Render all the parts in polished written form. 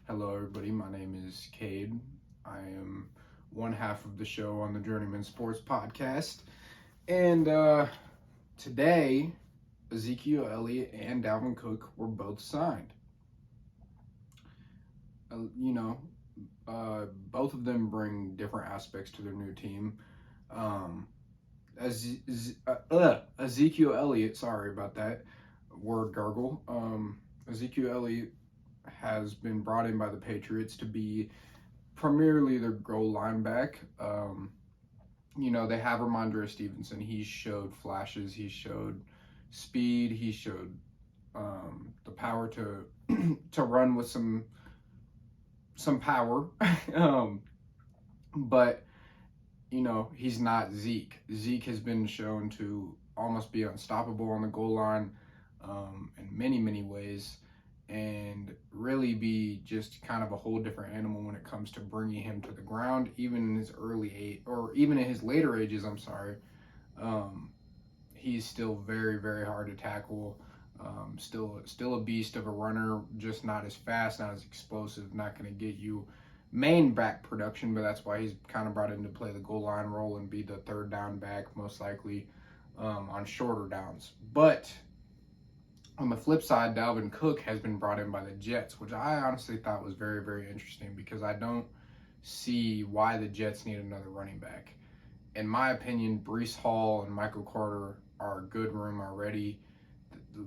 Hello, everybody. My name is Cade. I am one half of the show on the Journeyman Sports Podcast. And today, Ezekiel, Elliot, and Dalvin Cook were both signed. Uh, you know, both of them bring different aspects to their new team. Um, Ezekiel Elliott, sorry about that word gargle. Ezekiel Elliott has been brought in by the Patriots to be primarily their goal line back. They have Ramondre Stevenson. He showed flashes. He showed speed. He showed the power to to run with some power. But he's not Zeke. Zeke has been shown to almost be unstoppable on the goal line in many ways, and really be just kind of a whole different animal when it comes to bringing him to the ground, even in his early age, or even in his later ages. I'm sorry. He's still very hard to tackle. Still a beast of a runner, just not as fast, not as explosive, not going to get you main back production, but that's why he's kind of brought in to play the goal line role and be the third down back, most likely on shorter downs. But on the flip side, Dalvin Cook has been brought in by the Jets, which I honestly thought was very interesting, because I don't see why the Jets need another running back. In my opinion, Breece Hall and Michael Carter are a good room already.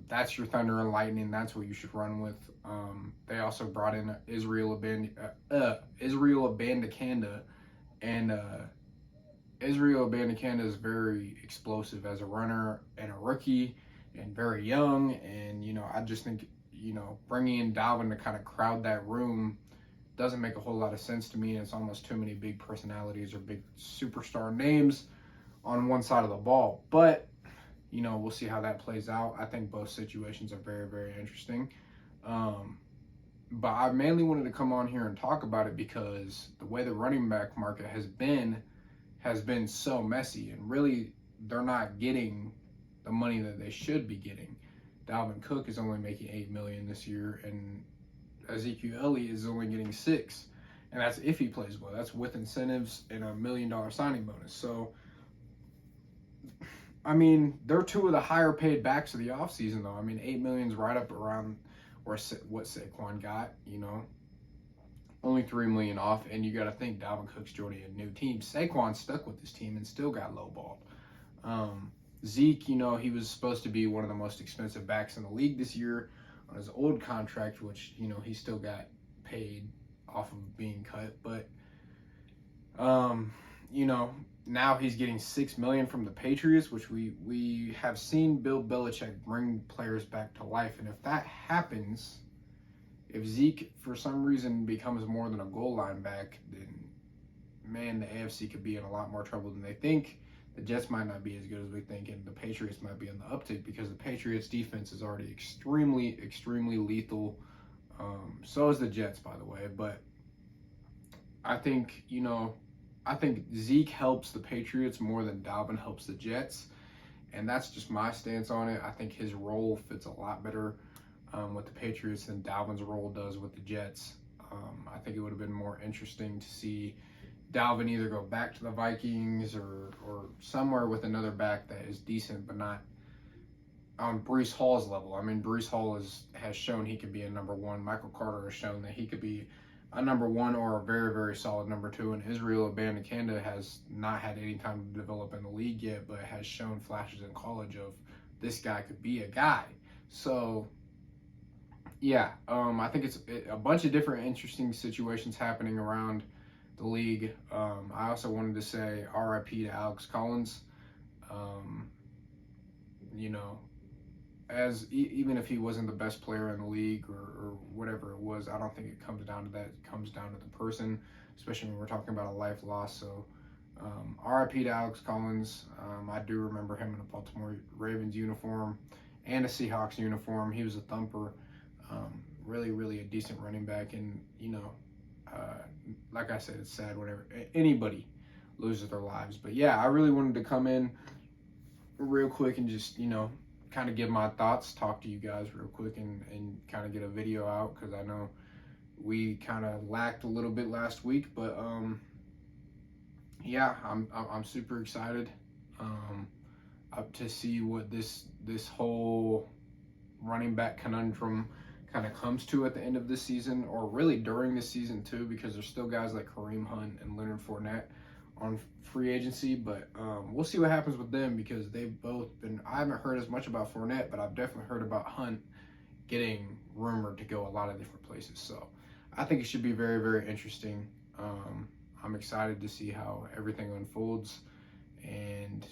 That's your thunder and lightning. That's what you should run with. They also brought in Israel Abandakanda, and Israel Abandakanda is very explosive as a runner and a rookie, and very young. And I just think bringing in Dalvin to kind of crowd that room doesn't make a whole lot of sense to me. It's almost too many big personalities or big superstar names on one side of the ball. But we'll see how that plays out. I think both situations are very interesting. But I mainly wanted to come on here and talk about it because the way the running back market has been so messy, and really they're not getting the money that they should be getting. Dalvin Cook is only making $8 million this year, and Ezekiel Elliott is only getting $6 million, and that's if he plays well. That's with incentives and $1 million signing bonus. So I mean, they're two of the higher paid backs of the offseason, though. I mean, $8 million is right up around where what Saquon got, only $3 million off. And you got to think Dalvin Cook's joining a new team. Saquon stuck with this team and still got lowballed. Zeke, he was supposed to be one of the most expensive backs in the league this year on his old contract, which, he still got paid off of being cut. But, now he's getting $6 million from the Patriots, which we have seen Bill Belichick bring players back to life. And if that happens, if Zeke for some reason becomes more than a goal line back, then man, the AFC could be in a lot more trouble than they think. The Jets might not be as good as we think, and the Patriots might be on the uptick, because the Patriots defense is already extremely lethal. So is the Jets, by the way. But I think Zeke helps the Patriots more than Dalvin helps the Jets, and that's just my stance on it. I think his role fits a lot better with the Patriots than Dalvin's role does with the Jets. I think it would have been more interesting to see Dalvin either go back to the Vikings or somewhere with another back that is decent, but not on Breece Hall's level. I mean, Breece Hall has shown he could be a number one. Michael Carter has shown that he could be a number one or a very solid number two. And Israel Abandakanda has not had any time to develop in the league yet, but has shown flashes in college of this guy could be a guy. So, yeah, I think it's a bunch of different interesting situations happening around the league. I also wanted to say RIP to Alex Collins. Even if he wasn't the best player in the league or whatever it was, I don't think it comes down to that. It comes down to the person, especially when we're talking about a life loss. So RIP to Alex Collins. I do remember him in a Baltimore Ravens uniform and a Seahawks uniform. He was a thumper. Really a decent running back. And, like I said, it's sad whenever anybody loses their lives. But yeah, I really wanted to come in real quick and just, kind of give my thoughts, talk to you guys real quick, and kind of get a video out, because I know we kind of lacked a little bit last week, but yeah, I'm super excited up to see what this whole running back conundrum kind of comes to at the end of this season, or really during this season too, because there's still guys like Kareem Hunt and Leonard Fournette on free agency, but we'll see what happens with them, because they've both been, I haven't heard as much about Fournette, but I've definitely heard about Hunt getting rumored to go a lot of different places. So I think it should be very, very interesting. I'm excited to see how everything unfolds, and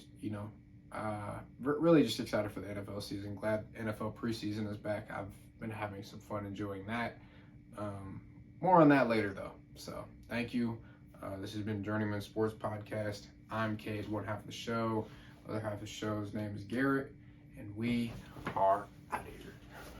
really just excited for the NFL season. Glad NFL preseason is back. I've been having some fun enjoying that. More on that later though. So thank you. This has been Journeyman Sports Podcast. I'm Cade, one half of the show. The other half of the show's name is Garrett, and we are out of here.